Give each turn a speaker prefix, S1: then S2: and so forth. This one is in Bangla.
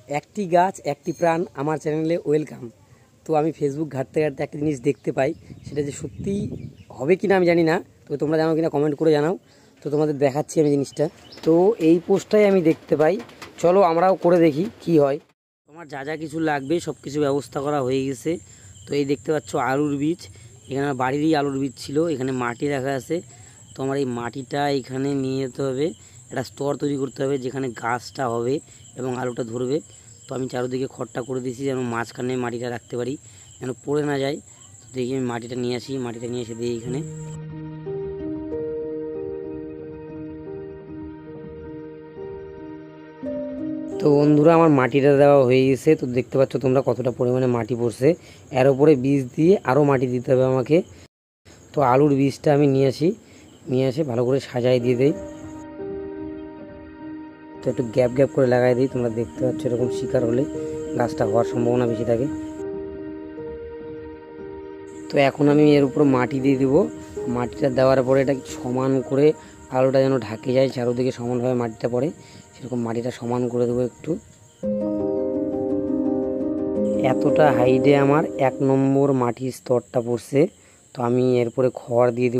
S1: একটি গাছ একটি প্রাণ আমার চ্যানেলে ওয়েলকাম। তো আমি ফেসবুক ঘাঁটতে ঘাঁটতে একটা জিনিস দেখতে পাই, সেটা যে সত্যি হবে কিনা আমি জানি না, তো তোমরা জানো কিনা কমেন্ট করে জানাও। তো তোমাদের দেখাচ্ছি আমি জিনিসটা। তো এই পোস্টটাই আমি দেখতে পাই, চলো আমরাও করে দেখি কি হয়। তোমার যা যা কিছু লাগবে সব কিছু ব্যবস্থা করা হয়ে গেছে। তো এই দেখতে পাচ্ছ আলুর বীজ, এখানে আমার বাড়িরই আলুর বীজ ছিল, এখানে মাটি রাখা আছে। তো আমার এই মাটিটা এখানে নিয়ে যেতে হবে, একটা স্তর তৈরি করতে হবে যেখানে গাছটা হবে এবং আলুটা ধরবে। তো আমি চারোদিকে খড়টা করে দিয়েছি যেন মাঝখানে মাটিটা রাখতে পারি, যেন পড়ে না যায়। তো দেখি আমি মাটিটা নিয়ে আসি, মাটিটা নিয়ে এসে দিই এখানে। তো বন্ধুরা আমার মাটিটা দেওয়া হয়ে গেছে। তো দেখতে পাচ্ছ তোমরা কতটা পরিমাণে মাটি পড়ছে, এর উপরে বীজ দিয়ে আরও মাটি দিতে হবে আমাকে। তো আলুর বীজটা আমি নিয়ে আসি, নিয়ে এসে ভালো করে সাজাই দিয়ে দেই। তো একটু গ্যাপ গ্যাপ করে লাগাই দিই, তোমরা দেখতে পাচ্ছ এরকম শিকার হলে গাছটা হওয়ার সম্ভাবনা বেশি থাকে। তো এখন আমি এর উপর মাটি দিয়ে দেবো। মাটিটা দেওয়ার পরে এটা সমান করে আলুটা যেন ঢাকে যায়, চারোদিকে সমানভাবে মাটিটা পড়ে, সেরকম মাটিটা সমান করে দেবো একটু। এতটা হাইটে আমার 1 নম্বর মাটির স্তরটা পড়ছে। তো আমি এরপরে খড় দিয়ে দেবো।